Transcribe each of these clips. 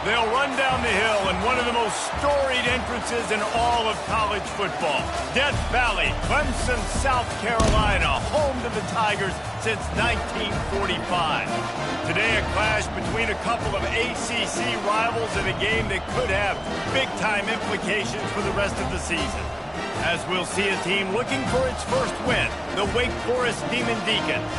They'll run down the hill in one of the most storied entrances in all of college football. Death Valley, Clemson, South Carolina, home to the Tigers since 1945. Today, a clash between a couple of ACC rivals in a game that could have big-time implications for the rest of the season. As we'll see a team looking for its first win, the Wake Forest Demon Deacons,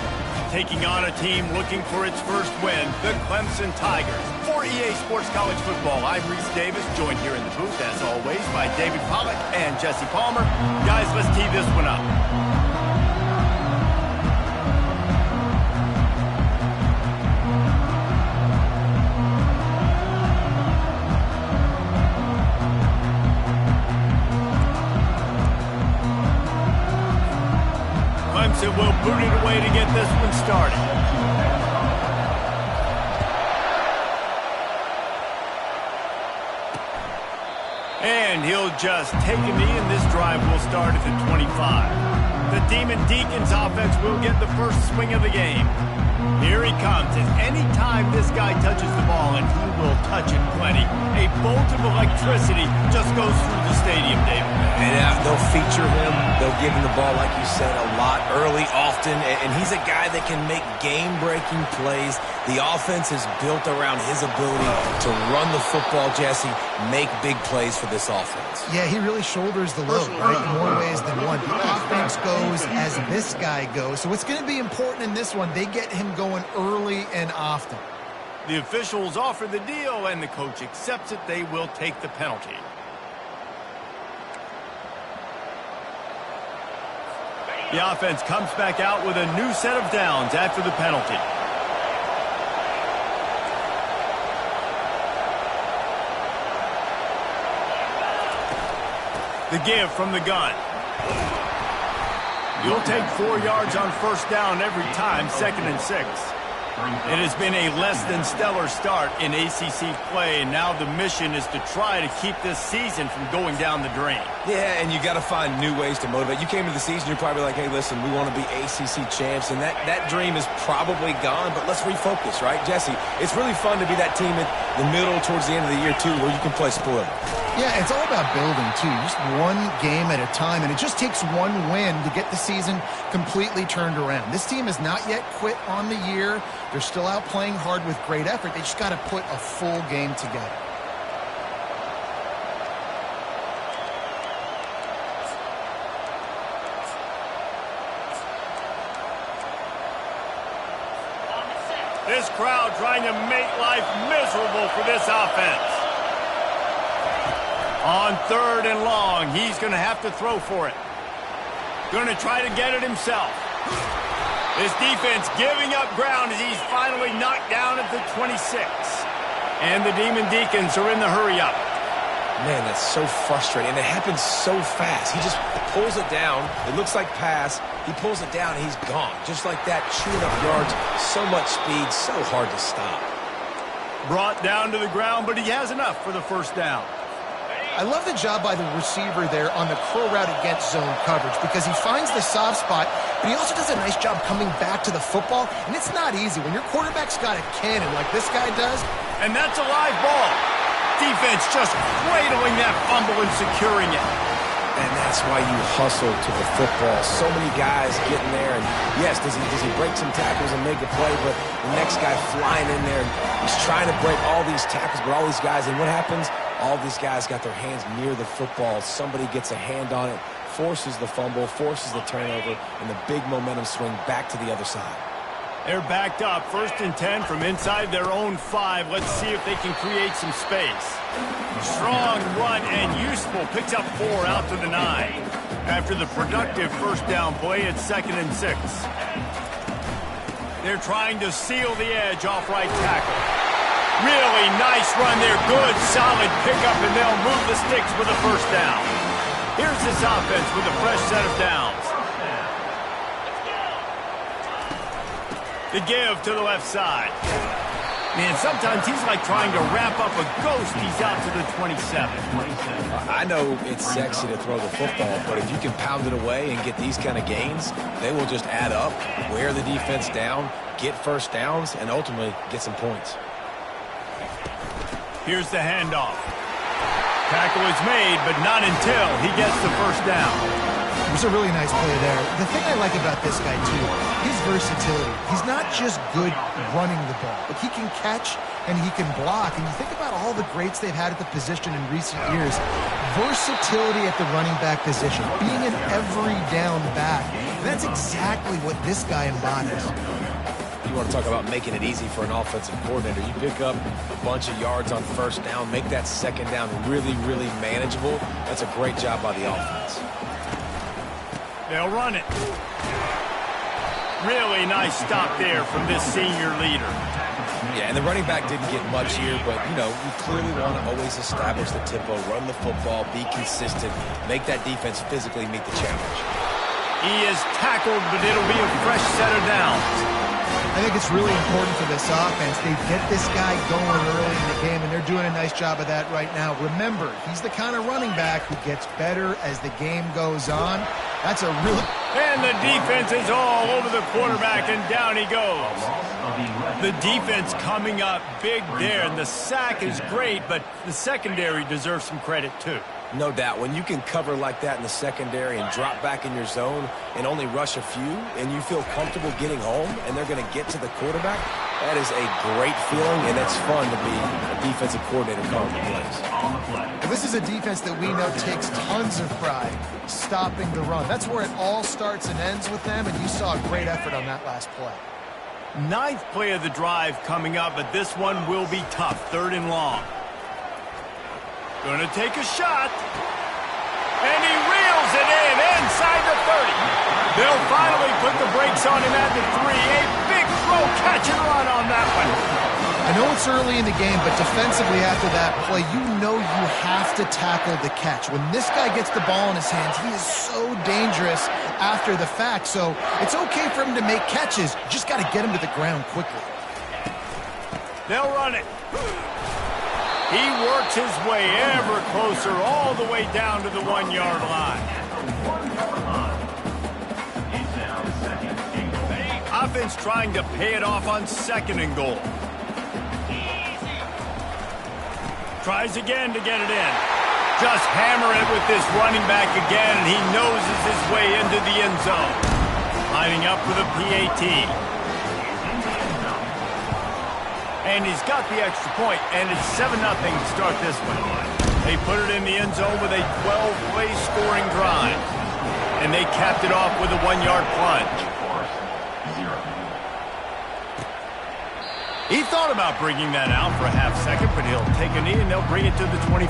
taking on a team looking for its first win, the Clemson Tigers. For EA Sports College Football, I'm Reese Davis, joined here in the booth, as always, by David Pollack and Jesse Palmer. Guys, let's tee this one up. Clemson will boot it away to get this one started. And he'll just take a knee, and this drive will start at the 25. The Demon Deacons offense will get the first swing of the game. Here he comes, and any time this guy touches the ball, and he will touch it plenty, a bolt of electricity just goes through the stadium, David. And they'll feature him. They'll give him the ball, like you said, a lot, early, often, and he's a guy that can make game-breaking plays. The offense is built around his ability to run the football, Jesse, make big plays for this offense. Yeah, he really shoulders the load, right, in more ways than one. The offense goes as this guy goes, so it's going to be important in this one. They get him going early and often. The officials offer the deal, and the coach accepts it. They will take the penalty. The offense comes back out with a new set of downs after the penalty. The give from the gun. You'll take 4 yards on first down every time, 2nd and 6. It has been a less than stellar start in ACC play, and now the mission is to try to keep this season from going down the drain. Yeah, and you got to find new ways to motivate. You came into the season, you're probably like, hey, listen, we want to be ACC champs, and that dream is probably gone, but let's refocus, right? Jesse, it's really fun to be that team in the middle towards the end of the year, too, where you can play spoiler. Yeah, it's all about building, too. Just one game at a time, and it just takes one win to get the season completely turned around. This team has not yet quit on the year. They're still out playing hard with great effort. They just got to put a full game together. This crowd trying to make life miserable for this offense. On 3rd and long, he's going to have to throw for it. Going to try to get it himself. This defense giving up ground as he's finally knocked down at the 26. And the Demon Deacons are in the hurry-up. Man, that's so frustrating, and it happens so fast. He just pulls it down. It looks like pass. He pulls it down, and he's gone. Just like that, chewing up yards. So much speed, so hard to stop. Brought down to the ground, but he has enough for the first down. I love the job by the receiver there on the curl route against zone coverage because he finds the soft spot, but he also does a nice job coming back to the football, and it's not easy when your quarterback's got a cannon like this guy does. And that's a live ball. Defense just cradling that fumble and securing it. And that's why you hustle to the football. So many guys getting there, and yes, does he break some tackles and make a play, but the next guy flying in there, he's trying to break all these tackles, but all these guys, and what happens? All these guys got their hands near the football. Somebody gets a hand on it, forces the fumble, forces the turnover, and the big momentum swing back to the other side. They're backed up, 1st and 10 from inside their own 5. Let's see if they can create some space. Strong run and useful. Picks up 4 out to the 9. After the productive first down play, it's 2nd and 6. They're trying to seal the edge off right tackle. Really nice run there. Good, solid pickup, and they'll move the sticks with a first down. Here's this offense with a fresh set of downs. The give to the left side. Man, sometimes he's like trying to wrap up a ghost. He's out to the 27. I know it's sexy to throw the football, but if you can pound it away and get these kind of gains, they will just add up, wear the defense down, get first downs, and ultimately get some points. Here's the handoff. Tackle is made, but not until he gets the first down. It was a really nice play there. The thing I like about this guy, too, his versatility. He's not just good running the ball, but he can catch and he can block. And you think about all the greats they've had at the position in recent years. Versatility at the running back position, being an every down back. That's exactly what this guy embodies. You want to talk about making it easy for an offensive coordinator. You pick up a bunch of yards on first down, make that second down really, really manageable. That's a great job by the offense. They'll run it. Really nice stop there from this senior leader. Yeah, and the running back didn't get much here, but, you know, you clearly want to always establish the tempo, run the football, be consistent, make that defense physically meet the challenge. He is tackled, but it'll be a fresh set of downs. I think it's really important for this offense. They get this guy going early in the game, and they're doing a nice job of that right now. Remember, he's the kind of running back who gets better as the game goes on. That's a real... And the defense is all over the quarterback, and down he goes. The defense coming up big there, and the sack is great, but the secondary deserves some credit too. No doubt. When you can cover like that in the secondary and drop back in your zone and only rush a few, and you feel comfortable getting home, and they're going to get to the quarterback, that is a great feeling, and it's fun to be a defensive coordinator calling the plays. This is a defense that we know takes tons of pride stopping the run. That's where it all starts and ends with them, and you saw a great effort on that last play. Ninth play of the drive coming up, but this one will be tough. 3rd and long. Gonna take a shot. And he reels it in inside the 30. They'll finally put the brakes on him at the 3. A big throw, catch and run on that one. I know it's early in the game, but defensively after that play, you know you have to tackle the catch. When this guy gets the ball in his hands, he is so dangerous after the fact. So it's okay for him to make catches. You just got to get him to the ground quickly. They'll run it. He works his way ever closer all the way down to the 1-yard line. Offense trying to pay it off on 2nd and goal. Tries again to get it in. Just hammer it with this running back again, and he noses his way into the end zone. Lining up for the PAT. And he's got the extra point, and it's 7-0 to start this one. They put it in the end zone with a 12-play scoring drive. And they capped it off with a 1-yard plunge. He thought about bringing that out for a half second, but he'll take a knee and they'll bring it to the 25.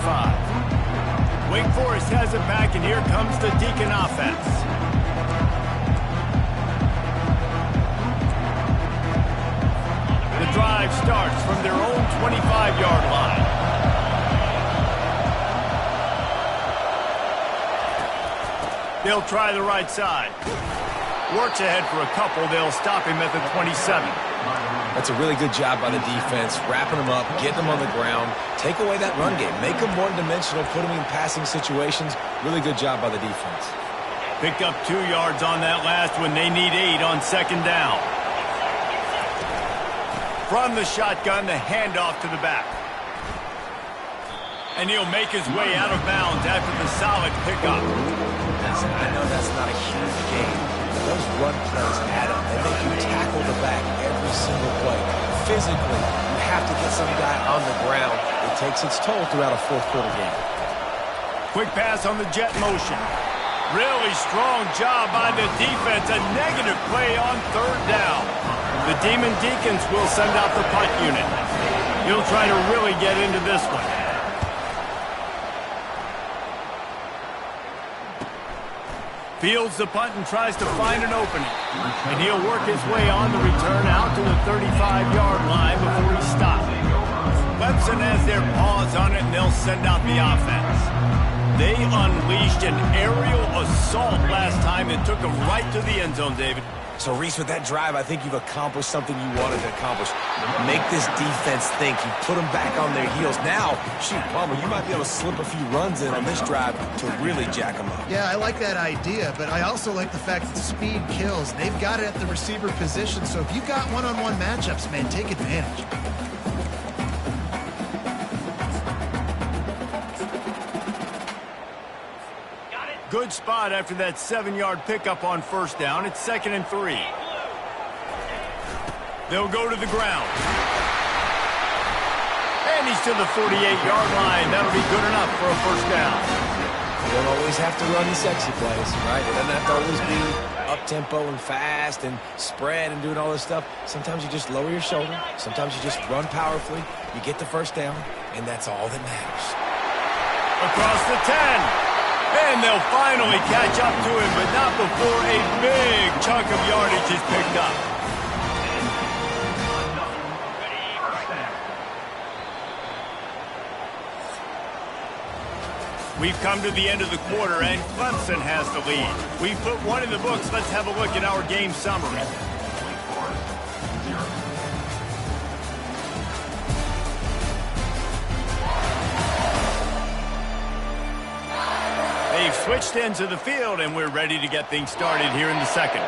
Wake Forest has it back, and here comes the Deacon offense. The drive starts from their own 25-yard line. They'll try the right side. Works ahead for a couple. They'll stop him at the 27. That's a really good job by the defense, wrapping them up, getting them on the ground, take away that run game, make them one-dimensional, put them in passing situations. Really good job by the defense. Picked up 2 yards on that last one. They need 8 on 2nd down. From the shotgun, the handoff to the back. And he'll make his way out of bounds after the solid pickup. I know that's not a huge game. Those run plays add up. They make you tackle the back every single play. Physically, you have to get some guy on the ground. It takes its toll throughout a 4th quarter game. Quick pass on the jet motion. Really strong job by the defense. A negative play on 3rd down. The Demon Deacons will send out the punt unit. He'll try to really get into this one. Fields the punt and tries to find an opening. And he'll work his way on the return out to the 35-yard line before he stops. Clemson has their paws on it, and they'll send out the offense. They unleashed an aerial assault last time and took them right to the end zone, David. So, Reese, with that drive, I think you've accomplished something you wanted to accomplish. Make this defense think. You put them back on their heels. Now, shoot, Palmer, you might be able to slip a few runs in on this drive to really jack them up. Yeah, I like that idea, but I also like the fact that speed kills. They've got it at the receiver position, so if you've got one-on-one matchups, man, take advantage. Good spot after that 7-yard pickup on first down. It's 2nd and 3. They'll go to the ground. And he's to the 48-yard line. That'll be good enough for a first down. You don't always have to run the sexy plays, right? It doesn't have to always be up-tempo and fast and spread and doing all this stuff. Sometimes you just lower your shoulder. Sometimes you just run powerfully. You get the first down, and that's all that matters. Across the 10. And they'll finally catch up to him, but not before a big chunk of yardage is picked up. We've come to the end of the quarter, and Clemson has the lead. We've put one in the books. Let's have a look at our game summary. They've switched ends of the field, and we're ready to get things started here in the second.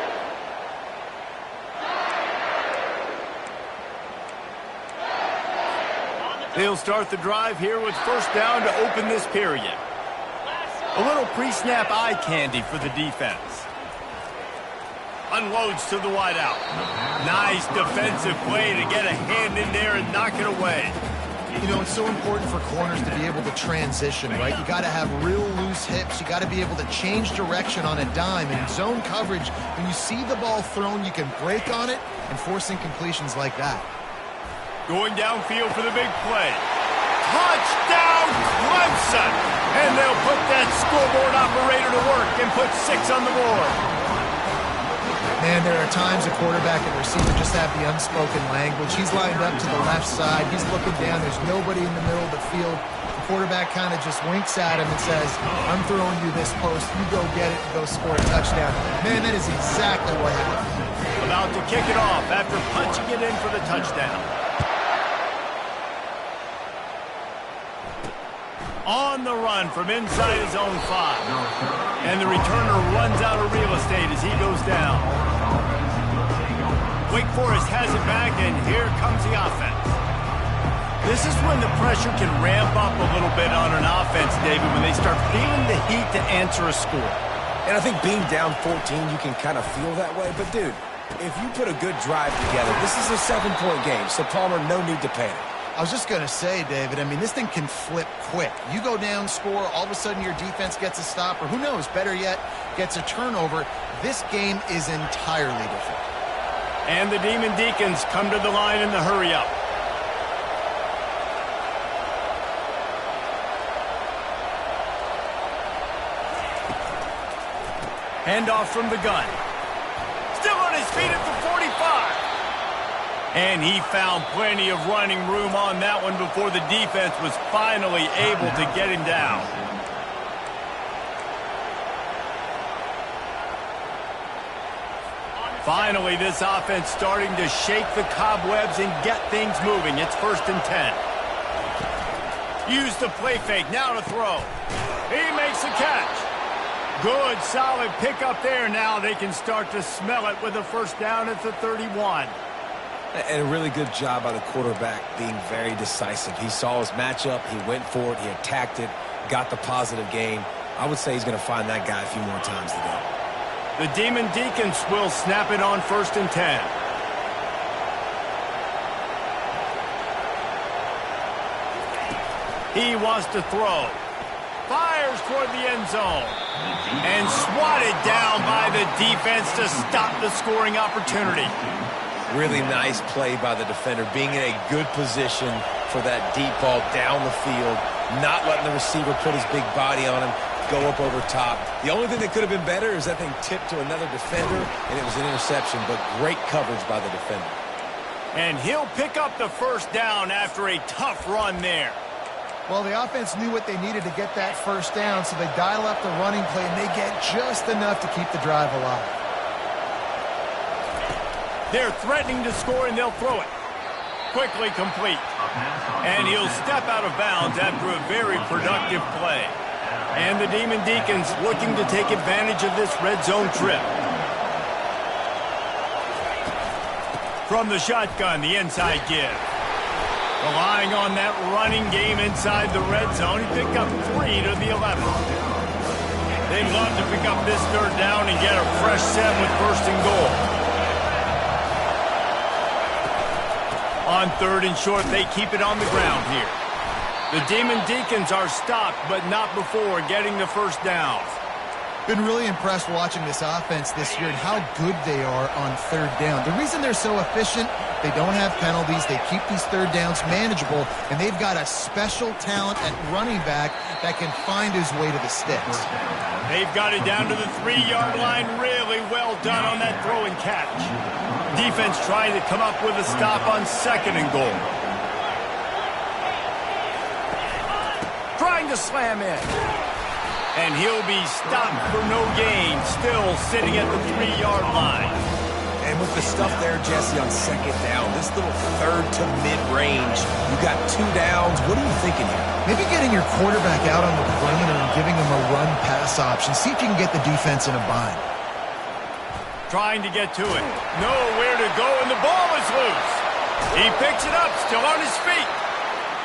They'll start the drive here with first down to open this period. A little pre-snap eye candy for the defense. Unloads to the wideout. Nice defensive play to get a hand in there and knock it away. You know, it's so important for corners to be able to transition, right? You got to have real loose hips. You got to be able to change direction on a dime. And in zone coverage, when you see the ball thrown, you can break on it and force incompletions like that. Going downfield for the big play. Touchdown, Clemson! And they'll put that scoreboard operator to work and put 6 on the board. Man, there are times a quarterback and receiver just have the unspoken language. He's lined up to the left side. He's looking down. There's nobody in the middle of the field. The quarterback kind of just winks at him and says, I'm throwing you this post. You go get it and go score a touchdown. Man, that is exactly what happened. About to kick it off after punching it in for the touchdown. On the run from inside his own 5. And the returner runs out of real estate as he goes down. Wake Forest has it back, and here comes the offense. This is when the pressure can ramp up a little bit on an offense, David, when they start feeling the heat to answer a score. And I think being down 14, you can kind of feel that way. But, dude, if you put a good drive together, this is a 7-point game, so Palmer, no need to panic. I was just going to say, David, I mean, this thing can flip quick. You go down, score, all of a sudden your defense gets a stop, or who knows, better yet, gets a turnover. This game is entirely different. And the Demon Deacons come to the line in the hurry-up. Handoff from the gun. Still on his feet at the 45. And he found plenty of running room on that one before the defense was finally able to get him down. Finally, this offense starting to shake the cobwebs and get things moving. It's 1st and 10. Use the play fake, now to throw. He makes a catch. Good, solid pickup there. Now they can start to smell it with a first down at the 31. And a really good job by the quarterback being very decisive. He saw his matchup, he went for it, he attacked it, got the positive gain. I would say he's going to find that guy a few more times today. The Demon Deacons will snap it on 1st and 10. He wants to throw. Fires toward the end zone. And swatted down by the defense to stop the scoring opportunity. Really nice play by the defender, being in a good position for that deep ball down the field, not letting the receiver put his big body on him, go up over top. The only thing that could have been better is that thing tipped to another defender, and it was an interception, but great coverage by the defender. And he'll pick up the first down after a tough run there. Well, the offense knew what they needed to get that first down, so they dial up the running play, and they get just enough to keep the drive alive. They're threatening to score, and they'll throw it. Quickly complete. And he'll step out of bounds after a very productive play. And the Demon Deacons looking to take advantage of this red zone trip. From the shotgun, the inside give. Relying on that running game inside the red zone, he picked up 3 to the 11. They'd love to pick up this third down and get a fresh set with first and goal. On third and short, they keep it on the ground here. The Demon Deacons are stopped, but not before getting the first down. Been really impressed watching this offense this year and how good they are on third down. The reason they're so efficient, they don't have penalties, they keep these third downs manageable, and they've got a special talent at running back that can find his way to the sticks. They've got it down to the 3-yard line. Really well done on that throw and catch. Defense trying to come up with a stop on second and goal. Trying to slam in. And he'll be stopped for no gain, still sitting at the 3-yard line. And with the stuff there, Jesse, on second down, this little third to mid-range, you got 2 downs. What are you thinking here? Maybe getting your quarterback out on the perimeter and giving him a run-pass option. See if you can get the defense in a bind. Trying to get to it. Nowhere to go, and the ball is loose. He picks it up, still on his feet.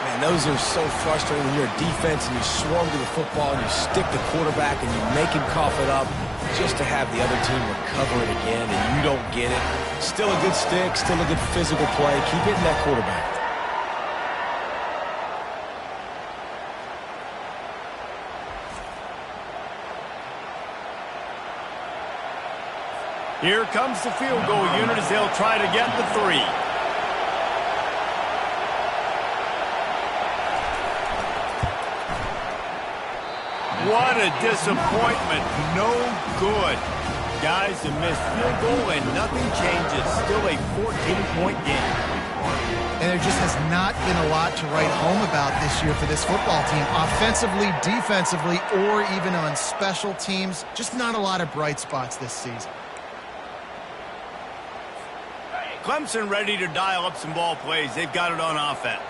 Man, those are so frustrating when you're a defense and you swarm to the football and you stick the quarterback and you make him cough it up just to have the other team recover it again and you don't get it. Still a good stick, still a good physical play. Keep hitting that quarterback. Here comes the field goal unit as they'll try to get the 3. What a disappointment. No good. Guys, a missed field goal and nothing changes. Still a 14-point game. And there just has not been a lot to write home about this year for this football team. Offensively, defensively, or even on special teams. Just not a lot of bright spots this season. Clemson ready to dial up some ball plays. They've got it on offense.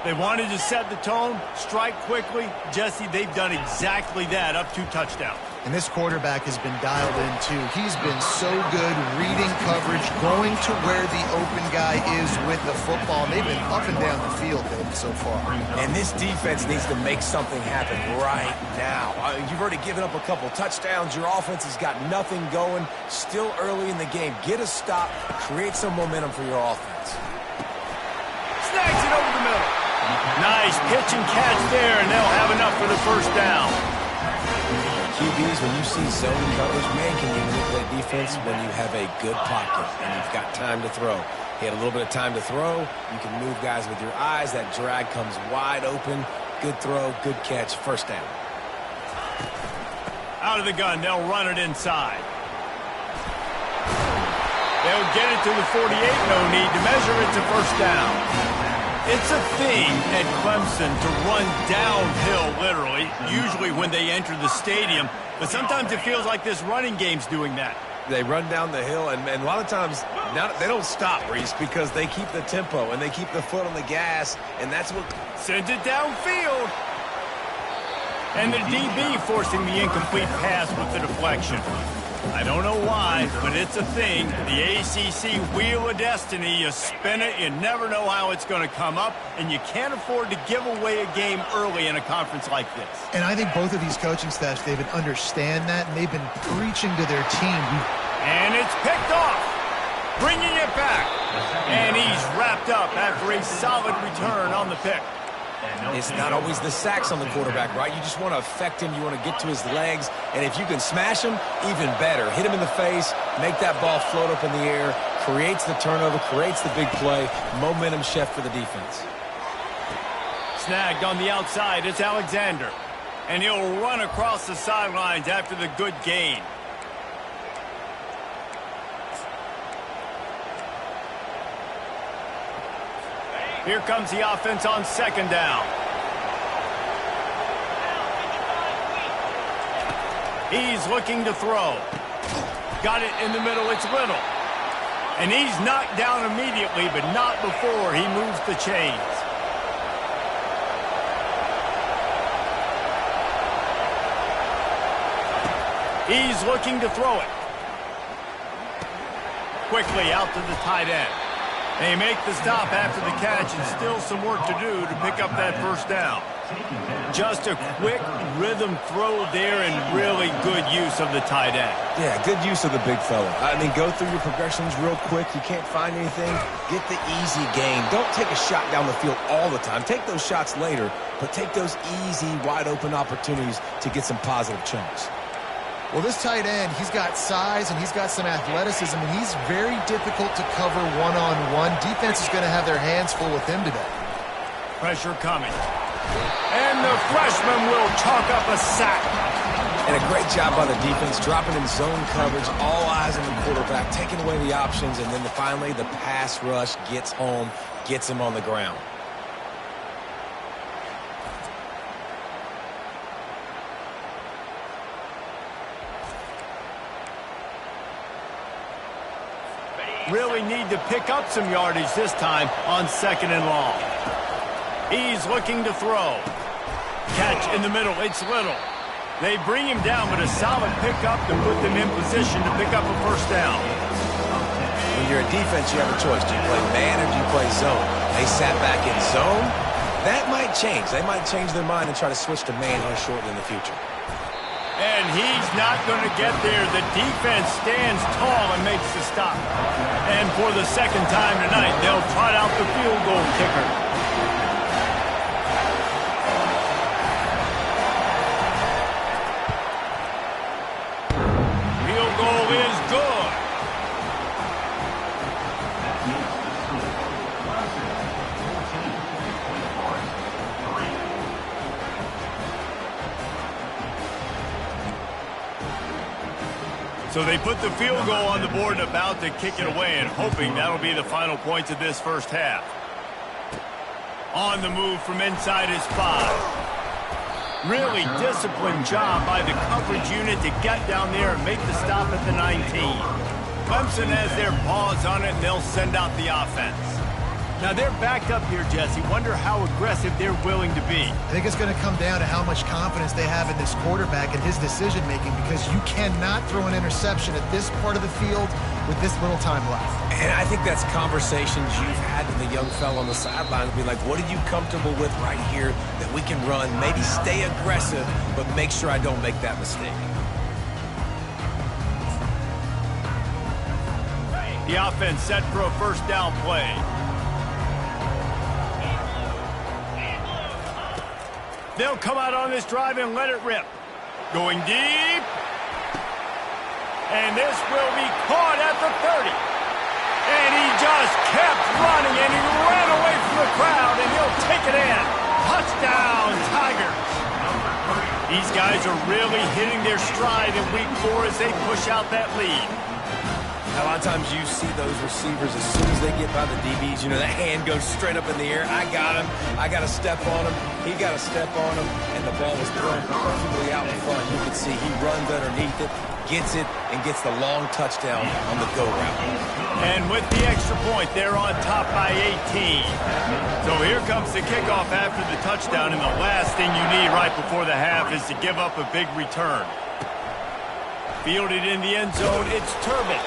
They wanted to set the tone, strike quickly. Jesse, they've done exactly that, up 2 touchdowns. And this quarterback has been dialed in, too. He's been so good reading coverage, going to where the open guy is with the football. They've been up and down the field, David, so far. And this defense needs to make something happen right now. You've already given up a couple touchdowns. Your offense has got nothing going. Still early in the game. Get a stop. Create some momentum for your offense. Snags it over the middle. Nice pitch and catch there, and they'll have enough for the first down. QBs, when you see zone coverage, man, can you manipulate defense when you have a good pocket and you've got time to throw. He had a little bit of time to throw. You can move guys with your eyes. That drag comes wide open. Good throw, good catch, first down. Out of the gun, they'll run it inside. They'll get it to the 48, no need to measure it to first down. It's a thing at Clemson to run downhill, literally, usually when they enter the stadium. But sometimes it feels like this running game's doing that. They run down the hill, and a lot of times they don't stop, Reese, because they keep the tempo and they keep the foot on the gas, and that's what sends it downfield. And the DB forcing the incomplete pass with the deflection. I don't know why, but it's a thing. The ACC Wheel of Destiny, you spin it, you never know how it's going to come up, and you can't afford to give away a game early in a conference like this. And I think both of these coaching staffs, David, understand that, and they've been preaching to their team. And it's picked off, bringing it back. And he's wrapped up after a solid return on the pick. It's not always the sacks on the quarterback, right? You just want to affect him. You want to get to his legs. And if you can smash him, even better. Hit him in the face, make that ball float up in the air, creates the turnover, creates the big play. Momentum shift for the defense. Snagged on the outside, it's Alexander. And he'll run across the sidelines after the good gain. Here comes the offense on second down. He's looking to throw. Got it in the middle, it's Little. And he's knocked down immediately, but not before he moves the chains. He's looking to throw it. Quickly out to the tight end. They make the stop after the catch, and still some work to do to pick up that first down. Just a quick rhythm throw there and really good use of the tight end. Yeah, good use of the big fella. I mean, go through your progressions real quick. You can't find anything. Get the easy gain. Don't take a shot down the field all the time. Take those shots later, but take those easy, wide-open opportunities to get some positive chunks. Well, this tight end, he's got size and he's got some athleticism, and he's very difficult to cover one-on-one. Defense is going to have their hands full with him today. Pressure coming. And the freshman will chalk up a sack. And a great job by the defense, dropping in zone coverage, all eyes on the quarterback, taking away the options, and then finally the pass rush gets home, gets him on the ground. Really need to pick up some yardage this time on 2nd and long. He's looking to throw. Catch in the middle. It's Little. They bring him down, but a solid pickup to put them in position to pick up a first down. When you're a defense, you have a choice. Do you play man or do you play zone? They sat back in zone. That might change. They might change their mind and try to switch to man here shortly in the future. And he's not going to get there. The defense stands tall and makes the stop. And for the second time tonight, they'll trot out the field goal kicker. Field goal is good. So they put the field goal on the board and about to kick it away, and hoping that'll be the final points of this first half. On the move from inside his 5. Really disciplined job by the coverage unit to get down there and make the stop at the 19. Clemson has their paws on it, and they'll send out the offense. Now they're backed up here, Jesse. Wonder how aggressive they're willing to be. I think it's going to come down to how much confidence they have in this quarterback and his decision-making, because you cannot throw an interception at this part of the field with this little time left. And I think that's conversations you've had with the young fella on the sideline to be like, what are you comfortable with right here that we can run? Maybe stay aggressive, but make sure I don't make that mistake. The offense set for a first down play. They'll come out on this drive and let it rip. Going deep. And this will be caught at the 30. And he just kept running, and he ran away from the crowd, and he'll take it in. Touchdown, Tigers. These guys are really hitting their stride in week 4 as they push out that lead. A lot of times you see those receivers, as soon as they get by the DBs, you know, that hand goes straight up in the air. I got him. I got to step on him. He got to step on him. And the ball was thrown perfectly out in front. You can see he runs underneath it, gets it, and gets the long touchdown on the go route. And with the extra point, they're on top by 18. So here comes the kickoff after the touchdown, and the last thing you need right before the half is to give up a big return. Fielded in the end zone, it's Turbin.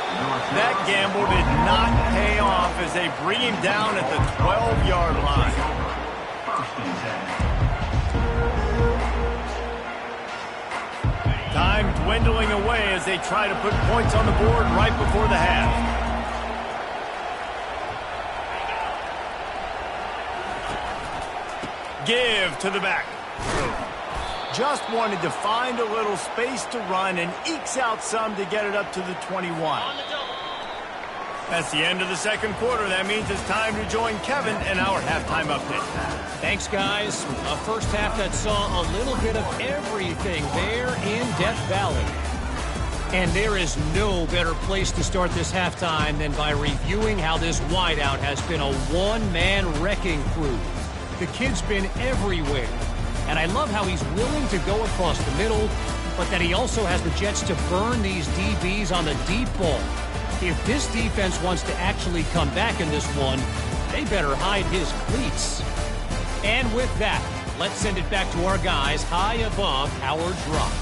That gamble did not pay off as they bring him down at the 12-yard line. Time dwindling away as they try to put points on the board right before the half. Give to the back. Just wanted to find a little space to run and ekes out some to get it up to the 21. That's the end of the second quarter. That means it's time to join Kevin in our halftime update. Thanks, guys. A first half that saw a little bit of everything there in Death Valley. And there is no better place to start this halftime than by reviewing how this wideout has been a one-man wrecking crew. The kid's been everywhere. And I love how he's willing to go across the middle, but that he also has the jets to burn these DBs on the deep ball. If this defense wants to actually come back in this one, they better hide his cleats. And with that, let's send it back to our guys high above Howard's Rock.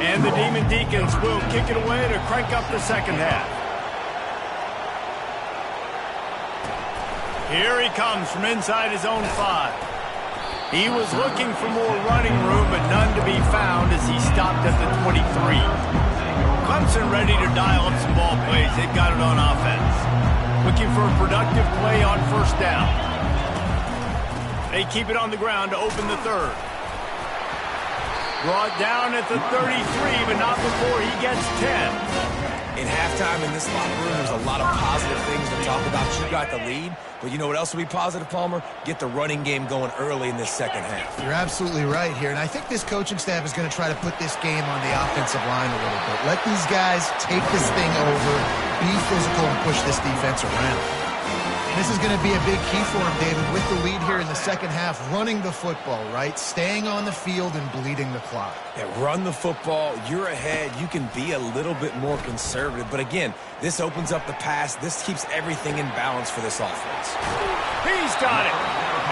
And the Demon Deacons will kick it away to crank up the second half. Here he comes from inside his own 5. He was looking for more running room, but none to be found as he stopped at the 23. Clemson ready to dial up some ball plays. They've got it on offense. Looking for a productive play on first down. They keep it on the ground to open the third. Brought down at the 33, but not before he gets 10. In halftime in this locker room, there's a lot of positive things to talk about. You got the lead, but you know what else will be positive, Palmer? Get the running game going early in this second half. You're absolutely right here, and I think this coaching staff is going to try to put this game on the offensive line a little bit. Let these guys take this thing over, be physical, and push this defense around. This is going to be a big key for him, David, with the lead here in the second half, running the football, right? Staying on the field and bleeding the clock. Yeah, run the football. You're ahead. You can be a little bit more conservative. But again, this opens up the pass. This keeps everything in balance for this offense. He's got it.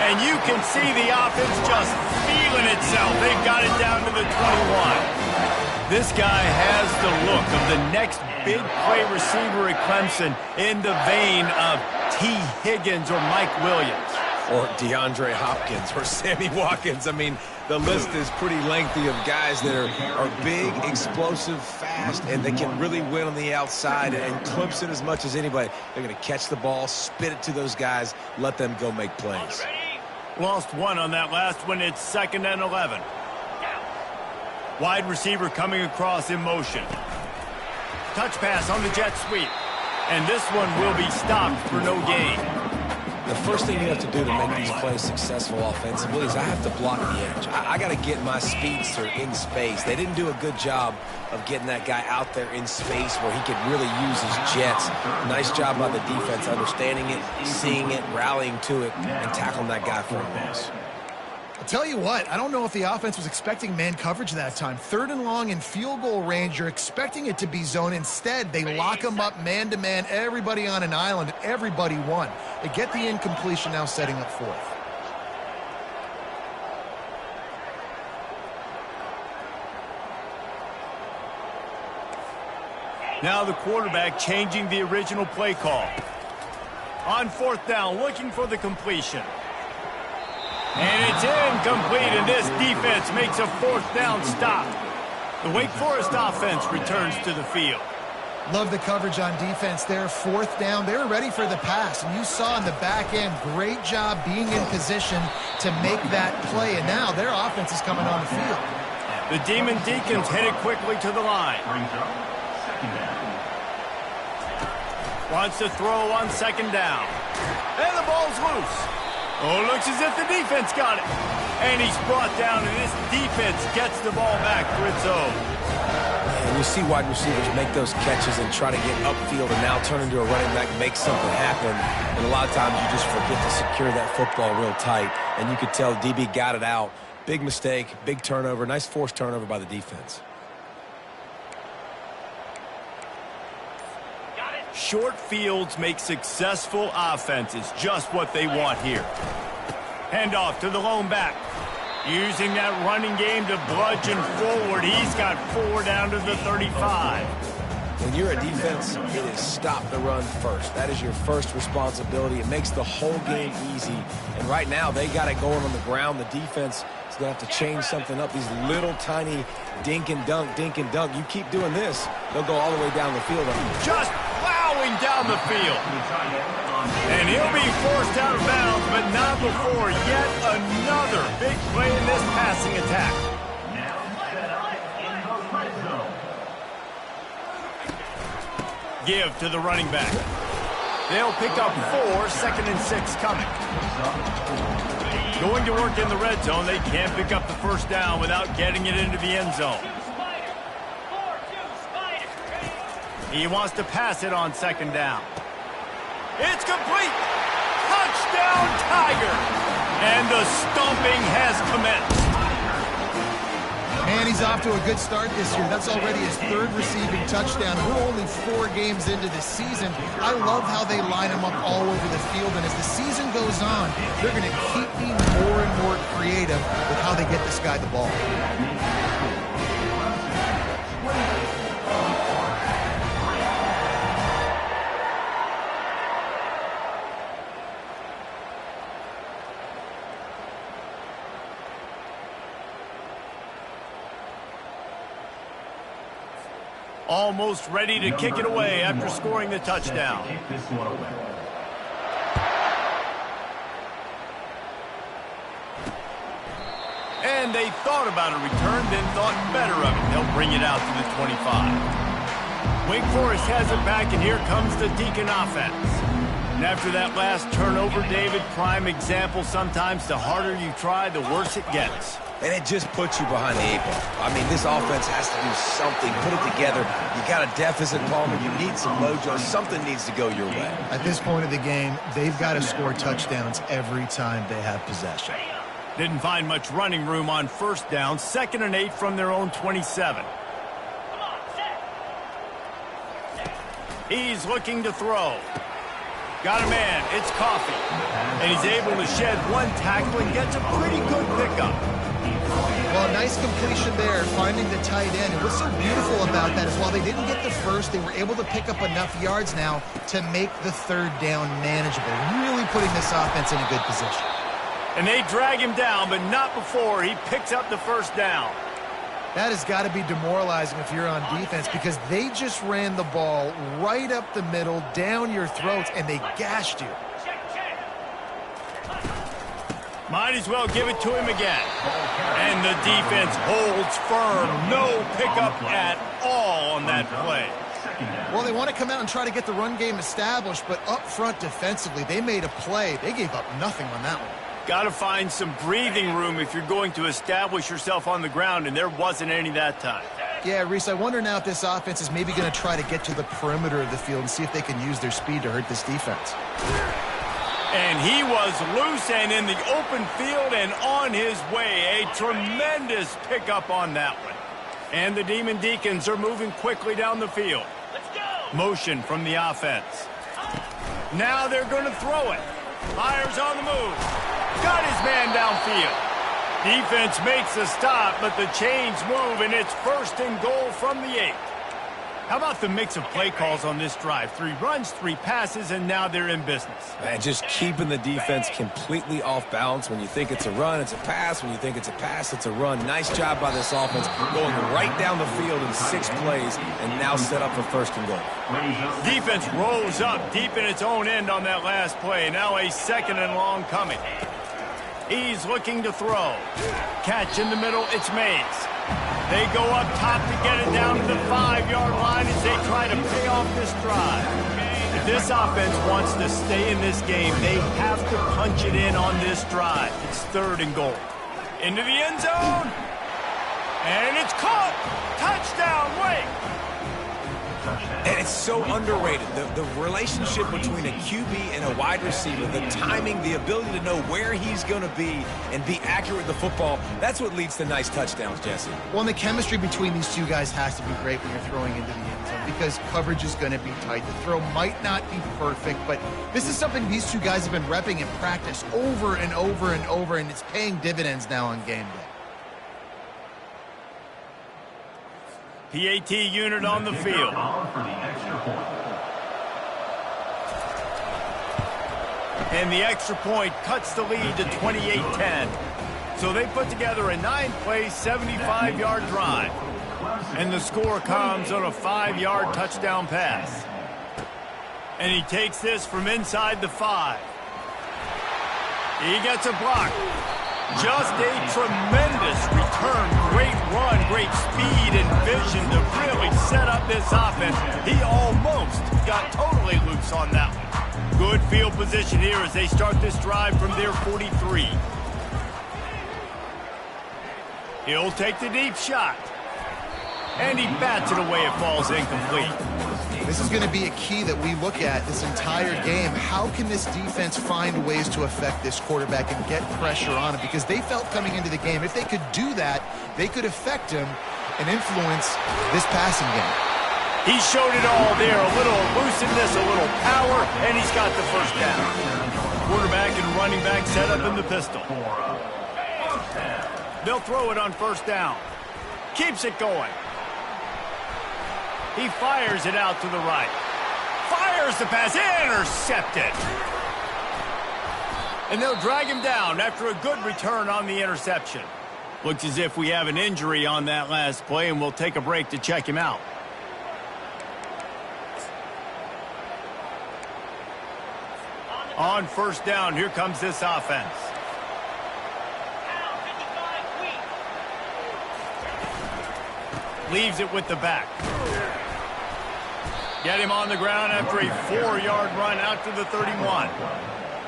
And you can see the offense just feeling itself. They've got it down to the 21. This guy has the look of the next big play receiver at Clemson in the vein of T. Higgins or Mike Williams. Or DeAndre Hopkins or Sammy Watkins. I mean, the list is pretty lengthy of guys that are big, explosive, fast, and they can really win on the outside. And Clemson, as much as anybody, they're going to catch the ball, spit it to those guys, let them go make plays. Lost one on that last one. It's 2nd and 11. Wide receiver coming across in motion. Touch pass on the jet sweep. And this one will be stopped for no gain. The first thing you have to do to make these plays successful offensively is I have to block the edge. I got to get my speedster in space. They didn't do a good job of getting that guy out there in space where he could really use his jets. Nice job by the defense understanding it, seeing it, rallying to it, and tackling that guy for a loss. I'll tell you what, I don't know if the offense was expecting man coverage that time. 3rd and long in field goal range, you're expecting it to be zone. Instead, they lock them up man-to-man, everybody on an island, everybody won. They get the incompletion now setting up 4th. Now the quarterback changing the original play call. On 4th down, looking for the completion. And it's incomplete, and this defense makes a 4th down stop. The Wake Forest offense returns to the field. Love the coverage on defense there. 4th down, they were ready for the pass. And you saw in the back end, great job being in position to make that play. And now their offense is coming on the field. The Demon Deacons headed quickly to the line. Wants to throw on 2nd down. And the ball's loose. Oh, looks as if the defense got it. And he's brought down, and this defense gets the ball back for its own. And you see wide receivers make those catches and try to get upfield and now turn into a running back, make something happen. And a lot of times you just forget to secure that football real tight. And you could tell DB got it out. Big mistake, big turnover, nice forced turnover by the defense. Short fields make successful offenses, just what they want here. Handoff to the lone back. Using that running game to bludgeon forward. He's got 4 down to the 35. When you're a defense, it is stop the run first. That is your first responsibility. It makes the whole game easy. And right now, they got it going on the ground. The defense is going to have to change something up. These little tiny dink and dunk, dink and dunk. You keep doing this, they'll go all the way down the field. Just plowing down the field. And he'll be forced out of bounds, but not before yet another big play in this passing attack. Give to the running back. They'll pick up 4, 2nd and 6 coming. Going to work in the red zone. They can't pick up the first down without getting it into the end zone. He wants to pass it on 2nd down. It's complete. Touchdown, Tiger. And the stomping has commenced. Man, he's off to a good start this year. That's already his 3rd receiving touchdown. We're only 4 games into the season. I love how they line him up all over the field. And as the season goes on, they're going to keep being more and more creative with how they get this guy the ball. Almost ready to kick it away after scoring the touchdown. And they thought about a return, then thought better of it. They'll bring it out to the 25. Wake Forest has it back, and here comes the Deacon offense. And after that last turnover, David, prime example, sometimes the harder you try, the worse it gets. And it just puts you behind the 8 ball. I mean, this offense has to do something, put it together. You got a deficit, Palmer. You need some mojo. Something needs to go your way. At this point of the game, they've got to score touchdowns every time they have possession. Didn't find much running room on first down. 2nd and 8 from their own 27. He's looking to throw. Got a man. It's Coffee. And he's able to shed one tackle and gets a pretty good pickup. Well, nice completion there, finding the tight end. And what's so beautiful about that is while they didn't get the first, they were able to pick up enough yards now to make the 3rd down manageable, really putting this offense in a good position. And they drag him down, but not before he picks up the 1st down. That has got to be demoralizing if you're on defense because they just ran the ball right up the middle, down your throats, and they gashed you. Might as well give it to him again. And the defense holds firm. No pickup at all on that play. Well, they want to come out and try to get the run game established, but up front defensively, they made a play. They gave up nothing on that one. Got to find some breathing room if you're going to establish yourself on the ground, and there wasn't any that time. Yeah, Reese, I wonder now if this offense is maybe going to try to get to the perimeter of the field and see if they can use their speed to hurt this defense. And he was loose and in the open field and on his way. A tremendous pickup on that one. And the Demon Deacons are moving quickly down the field. Let's go. Motion from the offense. Now they're going to throw it. Myers on the move. Got his man downfield. Defense makes a stop, but the chains move, and it's 1st and goal from the 8. How about the mix of play calls on this drive? 3 runs, 3 passes, and now they're in business. Man, just keeping the defense completely off balance. When you think it's a run, it's a pass. When you think it's a pass, it's a run. Nice job by this offense going right down the field in 6 plays and now set up for 1st and goal. Defense rose up deep in its own end on that last play. Now a 2nd and long coming. He's looking to throw. Catch in the middle, it's Mays. They go up top to get it down to the 5-yard line as they try to pay off this drive. If this offense wants to stay in this game, they have to punch it in on this drive. It's 3rd and goal. Into the end zone. And it's caught. Touchdown, Wake. And it's so underrated. The relationship between a QB and a wide receiver, the timing, the ability to know where he's going to be and be accurate with the football, that's what leads to nice touchdowns, Jesse. Well, and the chemistry between these two guys has to be great when you're throwing into the end zone because coverage is going to be tight. The throw might not be perfect, but this is something these two guys have been repping in practice over and over and over, and it's paying dividends now on game day. PAT unit on the field. And the extra point cuts the lead to 28-10. So they put together a 9-play, 75-yard drive. And the score comes on a 5-yard touchdown pass. And he takes this from inside the 5. He gets a block. Just a tremendous return. Great run, great speed and vision to really set up this offense. He almost got totally loose on that one. Good field position here as they start this drive from their 43. He'll take the deep shot. And he bats it away. It falls incomplete. This is going to be a key that we look at this entire game. How can this defense find ways to affect this quarterback and get pressure on him? Because they felt coming into the game, if they could do that, they could affect him and influence this passing game. He showed it all there. A little elusiveness, a little power, and he's got the 1st down. Quarterback and running back set up in the pistol. They'll throw it on 1st down. Keeps it going. He fires it out to the right. Fires the pass. Intercepted. And they'll drag him down after a good return on the interception. Looks as if we have an injury on that last play, and we'll take a break to check him out. On first down, here comes this offense. Leaves it with the back. Get him on the ground after a 4-yard run out to the 31.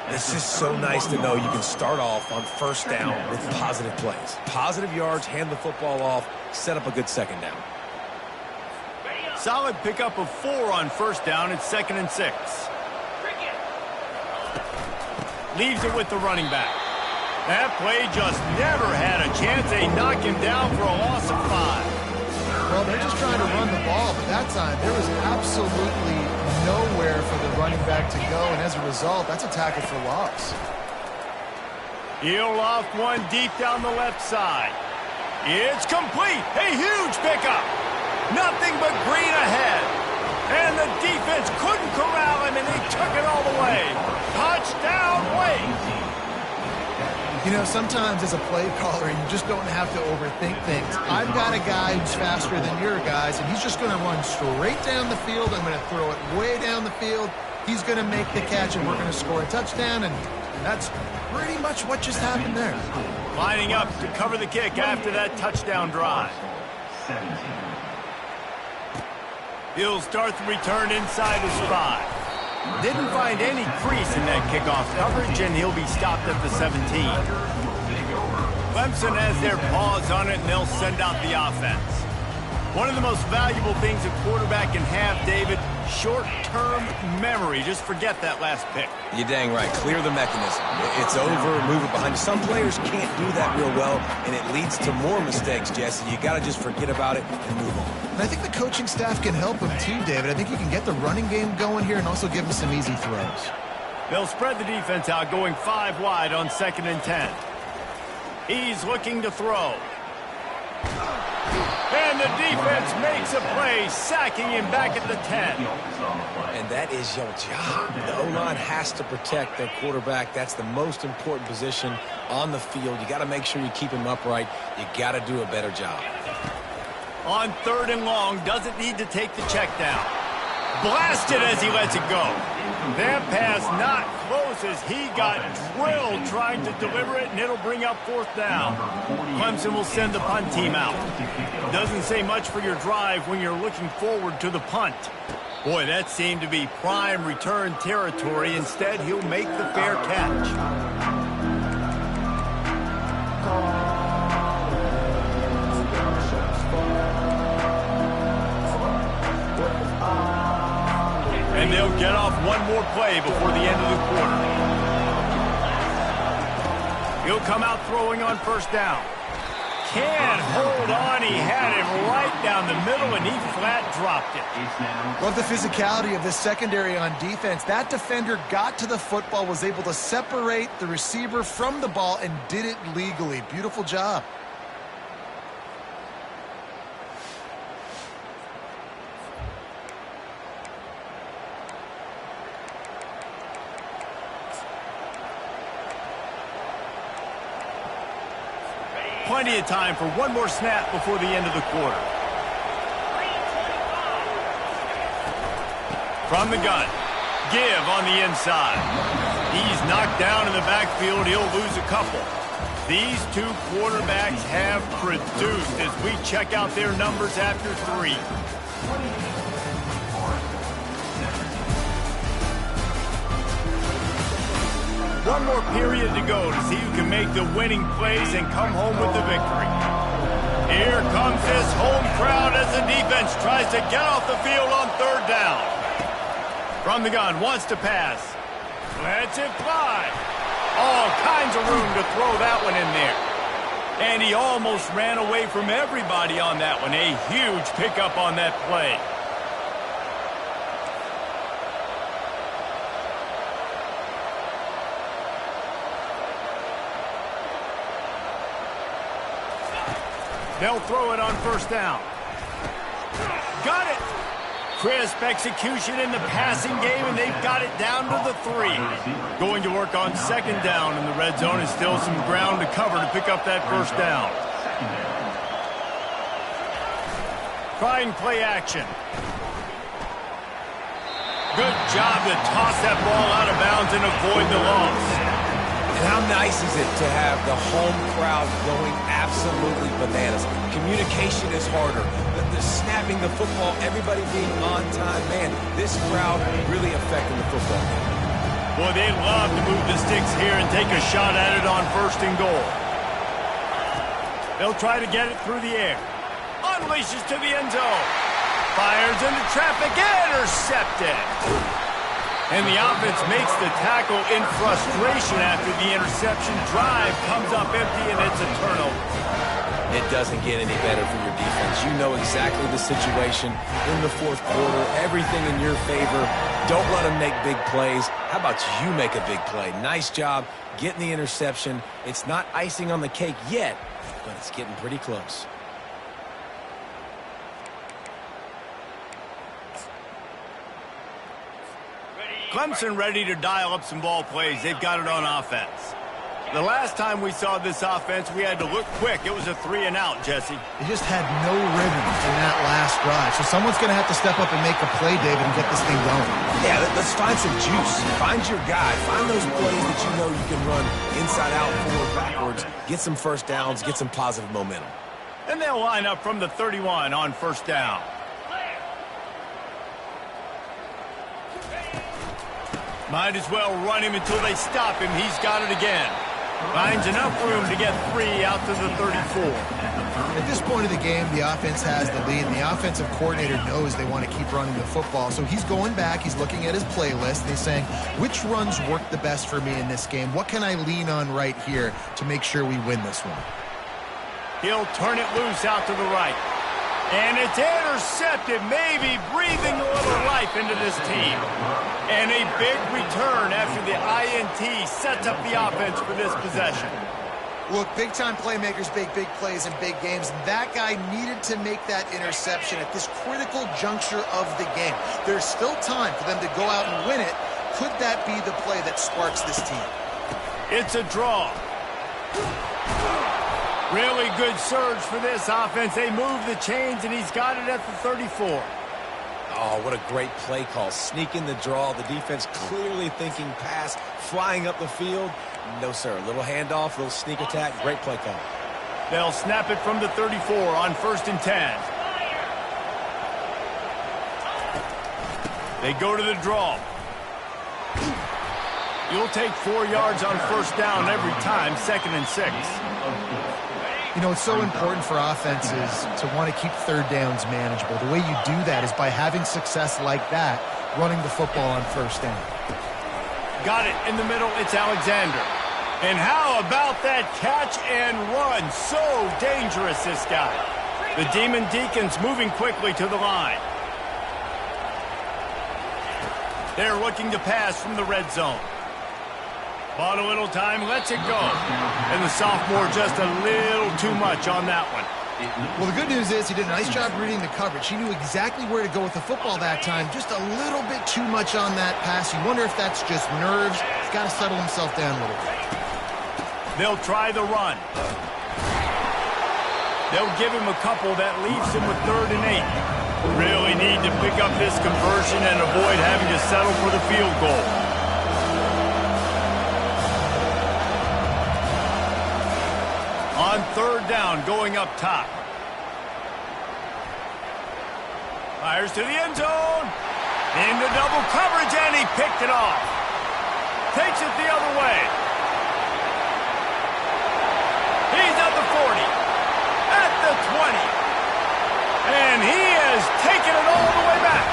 It's just so nice to know you can start off on first down with positive plays. Positive yards, hand the football off, set up a good second down. Solid pickup of 4 on first down. It's 2nd and 6. Leaves it with the running back. That play just never had a chance. They knock him down for a loss of 5. Well, they're just trying to run the ball, but that time there was absolutely nowhere for the running back to go, and as a result, that's a tackle for loss. He'll loft one deep down the left side. It's complete. A huge pickup. Nothing but green ahead. And the defense couldn't corral him, and they took it all the way. Touchdown, Wade. You know, sometimes as a play caller, you just don't have to overthink things. I've got a guy who's faster than your guys, and he's just going to run straight down the field. I'm going to throw it way down the field. He's going to make the catch, and we're going to score a touchdown, and that's pretty much what just happened there. Lining up to cover the kick after that touchdown drive. He'll start the return inside his 5. Didn't find any crease in that kickoff coverage, and he'll be stopped at the 17. Clemson has their paws on it, and they'll send out the offense. One of the most valuable things a quarterback can have, David, short-term memory. Just forget that last pick. You're dang right. Clear the mechanism. It's over, move it behind you. Some players can't do that real well, and it leads to more mistakes, Jesse. You got to just forget about it and move on. And I think the coaching staff can help him too, David. I think you can get the running game going here and also give him some easy throws. They'll spread the defense out, going 5 wide on 2nd and 10. He's looking to throw. And the defense makes a play, sacking him back at the 10. And that is your job. The O-line has to protect their quarterback. That's the most important position on the field. You got to make sure you keep him upright. You got to do a better job. On 3rd and long, doesn't need to take the check down. Blasted as he lets it go. That pass not close as he got drilled trying to deliver it, and it'll bring up 4th down. Clemson will send the punt team out. Doesn't say much for your drive when you're looking forward to the punt. Boy, that seemed to be prime return territory. Instead, he'll make the fair catch. And they'll get off one more play before the end of the quarter. He'll come out throwing on first down. Can't hold on. He had him right down the middle, and he flat dropped it. Love the physicality of this secondary on defense. That defender got to the football, was able to separate the receiver from the ball, and did it legally. Beautiful job. Plenty of time for one more snap before the end of the quarter. From the gun, give on the inside. He's knocked down in the backfield. He'll lose a couple. These two quarterbacks have produced as we check out their numbers after 3. One more period to go to see who can make the winning plays and come home with the victory. Here comes this home crowd as the defense tries to get off the field on 3rd down. From the gun, wants to pass. Lets it fly. All kinds of room to throw that one in there. And he almost ran away from everybody on that one. A huge pickup on that play. They'll throw it on first down. Got it. Crisp execution in the passing game, and they've got it down to the 3. Going to work on 2nd down in the red zone, and still some ground to cover to pick up that first down. Trying play action. Good job to toss that ball out of bounds and avoid the loss. And how nice is it to have the home crowd going absolutely bananas? Communication is harder. The snapping the football, everybody being on time. Man, this crowd really affecting the football game. Boy, they love to move the sticks here and take a shot at it on 1st and goal. They'll try to get it through the air. Unleashes to the end zone. Fires into traffic, intercepted. And the offense makes the tackle in frustration after the interception. Drive comes up empty, and it's a turnover. It doesn't get any better for your defense. You know exactly the situation in the 4th quarter. Everything in your favor. Don't let them make big plays. How about you make a big play? Nice job getting the interception. It's not icing on the cake yet, but it's getting pretty close. Clemson ready to dial up some ball plays. They've got it on offense. The last time we saw this offense, we had to look quick. It was a 3-and-out, Jesse. They just had no rhythm in that last drive. So someone's going to have to step up and make a play, David, and get this thing going. Yeah, let's find some juice. Find your guy. Find those plays that you know you can run inside out, forward, backwards. Get some first downs. Get some positive momentum. And they'll line up from the 31 on 1st down. Might as well run him until they stop him. He's got it again. Finds enough room to get 3 out to the 34. At this point of the game, the offense has the lead, and the offensive coordinator knows they want to keep running the football. So he's going back, he's looking at his playlist, and he's saying, which runs work the best for me in this game? What can I lean on right here to make sure we win this one? He'll turn it loose out to the right. And it's intercepted, maybe breathing a little life into this team. And a big return after the INT sets up the offense for this possession. Look, big-time playmakers make big plays in big games, and that guy needed to make that interception at this critical juncture of the game. There's still time for them to go out and win it. Could that be the play that sparks this team? It's a draw. Really good surge for this offense. They move the chains, and he's got it at the 34. Oh, what a great play call. Sneaking the draw. The defense clearly thinking pass, flying up the field. No, sir. A little handoff, a little sneak attack. Great play call. They'll snap it from the 34 on 1st and 10. They go to the draw. You'll take 4 yards on 1st down every time, 2nd and 6. You know, it's so important for offenses to want to keep 3rd downs manageable. The way you do that is by having success like that, running the football on 1st down. Got it in the middle. It's Alexander. And how about that catch and run? So dangerous, this guy. The Demon Deacons moving quickly to the line. They're looking to pass from the red zone. Bought a little time, lets it go. And the sophomore just a little too much on that one. Well, the good news is he did a nice job reading the coverage. He knew exactly where to go with the football that time. Just a little bit too much on that pass. You wonder if that's just nerves. He's got to settle himself down a little bit. They'll try the run. They'll give him a couple that leaves him with 3rd and 8. Really need to pick up this conversion and avoid having to settle for the field goal. On 3rd down, going up top. Fires to the end zone. Into double coverage, and he picked it off. Takes it the other way. He's at the 40. At the 20. And he has taken it all the way back.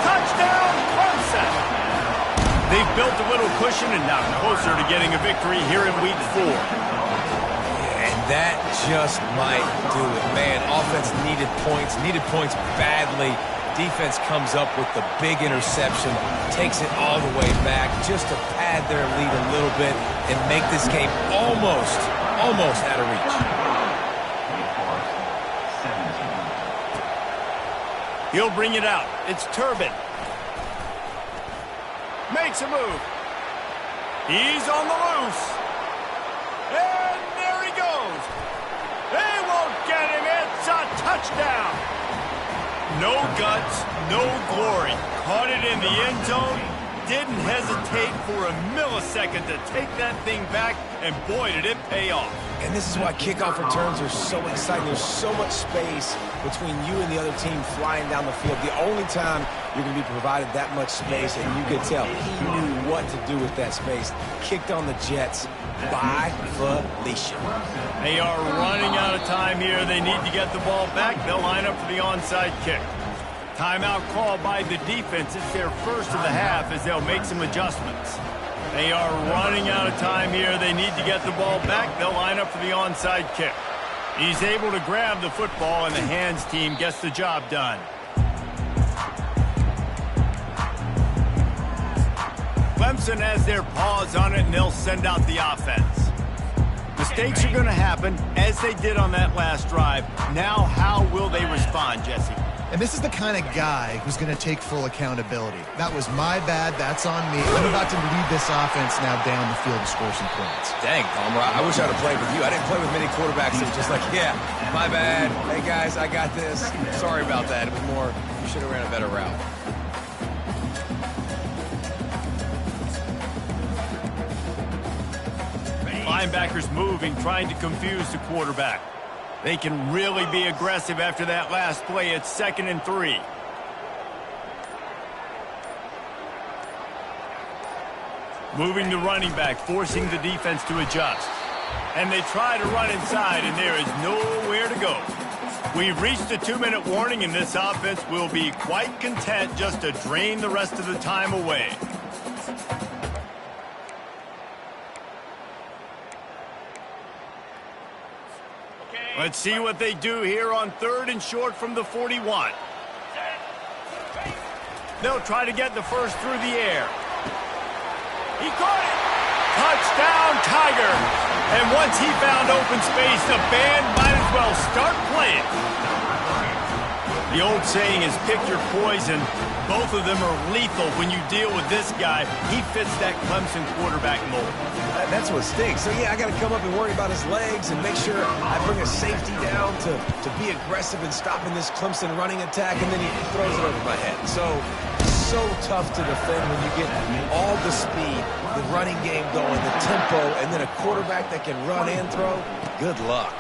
Touchdown, Clemson. They've built a little cushion and now closer to getting a victory here in Week 4. That just might do it. Man, offense needed points badly. Defense comes up with the big interception, takes it all the way back just to pad their lead a little bit and make this game almost out of reach. He'll bring it out. It's Turbin. Makes a move. He's on the loose. And there he goes. They won't get him. It's a touchdown. No guts, no glory. Caught it in the end zone. Didn't hesitate for a millisecond to take that thing back, and boy, did it pay off. And this is why kickoff returns are so exciting. There's so much space between you and the other team flying down the field. The only time you're going to be provided that much space, and you could tell he knew what to do with that space. Kicked on the Jets by Felicia. They are running out of time here. They need to get the ball back. They'll line up for the onside kick. Timeout called by the defense. It's their first of the half as they'll make some adjustments. They are running out of time here. They need to get the ball back. They'll line up for the onside kick. He's able to grab the football, and the hands team gets the job done. Clemson has their paws on it, and they'll send out the offense. Mistakes are going to happen, as they did on that last drive. Now, how will they respond, Jesse? And this is the kind of guy who's going to take full accountability. That was my bad. That's on me. I'm about to lead this offense now down the field to score some points. Dang, Palmer, I wish I'd have played with you. I didn't play with many quarterbacks that were just like, yeah, my bad. Hey, guys, I got this. Sorry about that. It was more, you should have ran a better route. Linebackers moving, trying to confuse the quarterback. They can really be aggressive after that last play. It's 2nd and 3. Moving the running back, forcing the defense to adjust. And they try to run inside, and there is nowhere to go. We've reached a 2-minute warning, and this offense will be quite content just to drain the rest of the time away. Let's see what they do here on 3rd and short from the 41. They'll try to get the first through the air. He caught it! Touchdown, Tiger! And once he found open space, the band might as well start playing. The old saying is pick your poison. Both of them are lethal when you deal with this guy. He fits that Clemson quarterback mold. That's what stinks. So, yeah, I got to come up and worry about his legs and make sure I bring a safety down to be aggressive in stopping this Clemson running attack, and then he throws it over my head. So tough to defend when you get all the speed, the running game going, the tempo, and then a quarterback that can run and throw. Good luck.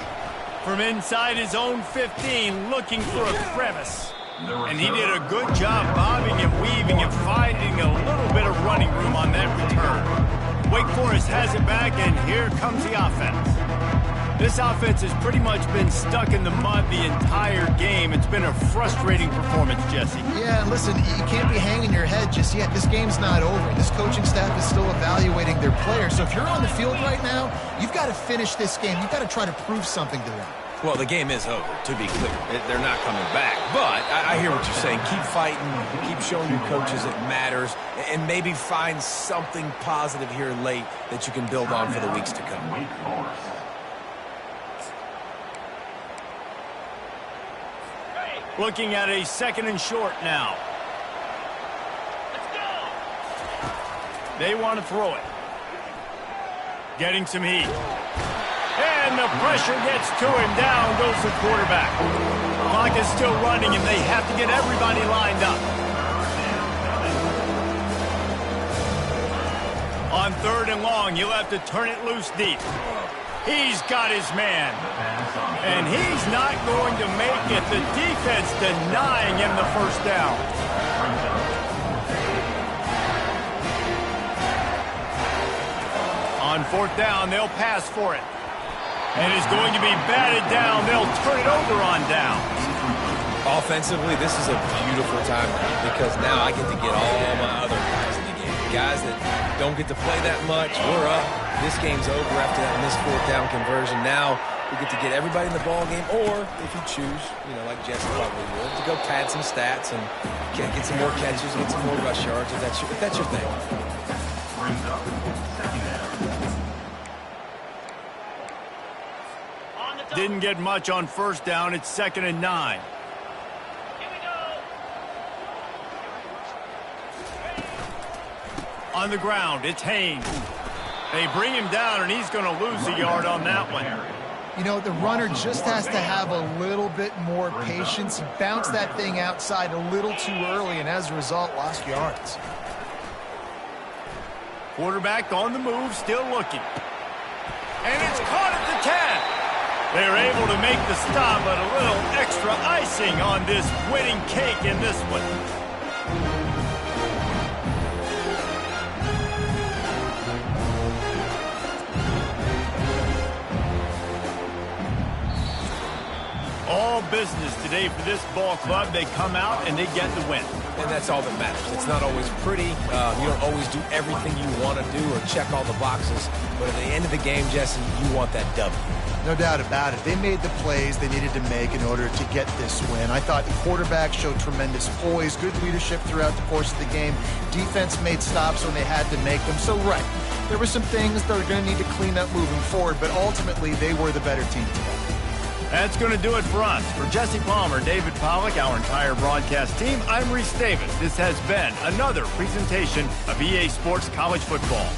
From inside his own 15, looking for a crevice. And he did a good job bobbing and weaving and finding a little bit of running room on that return. Wake Forest has it back, and here comes the offense. This offense has pretty much been stuck in the mud the entire game. It's been a frustrating performance, Jesse. Yeah, listen, you can't be hanging your head just yet. This game's not over. This coaching staff is still evaluating their players. So if you're on the field right now, you've got to finish this game. You've got to try to prove something to them. Well, the game is over, to be clear. They're not coming back. But I hear what you're saying. Keep fighting. Keep showing your coaches it matters. And maybe find something positive here late that you can build on for the weeks to come. Looking at a 2nd and short now. They want to throw it. Getting some heat. And the pressure gets to him. Down goes the quarterback. The clock is still running, and they have to get everybody lined up. On 3rd and long, he'll have to turn it loose deep. He's got his man. And he's not going to make it. The defense denying him the first down. On 4th down, they'll pass for it. And it's going to be batted down. They'll turn it over on down. Offensively, this is a beautiful time because now I get to get all my other guys in the game. Guys that don't get to play that much, we're up. This game's over after that missed 4th down conversion. Now we get to get everybody in the ball game, or if you choose, like Jesse probably would, to go pad some stats and get some more catches, get some more rush yards if that's your thing. Didn't get much on 1st down. It's 2nd and 9. On the ground, it's Haynes. They bring him down, and he's going to lose a yard on that one. You know, the runner just has to have a little bit more patience. He bounced that thing outside a little too early, and as a result, lost yards. Quarterback on the move, still looking. And it's caught at the 10. They're able to make the stop, but a little extra icing on this winning cake in this one. All business today for this ball club. They come out and they get the win. And that's all that matters. It's not always pretty. You don't always do everything you want to do or check all the boxes. But at the end of the game, Jesse, you want that W. No doubt about it. They made the plays they needed to make in order to get this win. I thought the quarterback showed tremendous poise, good leadership throughout the course of the game. Defense made stops when they had to make them. So, right, there were some things that are going to need to clean up moving forward, but ultimately they were the better team today. That's going to do it for us. For Jesse Palmer, David Pollack, our entire broadcast team, I'm Reese Davis. This has been another presentation of EA Sports College Football.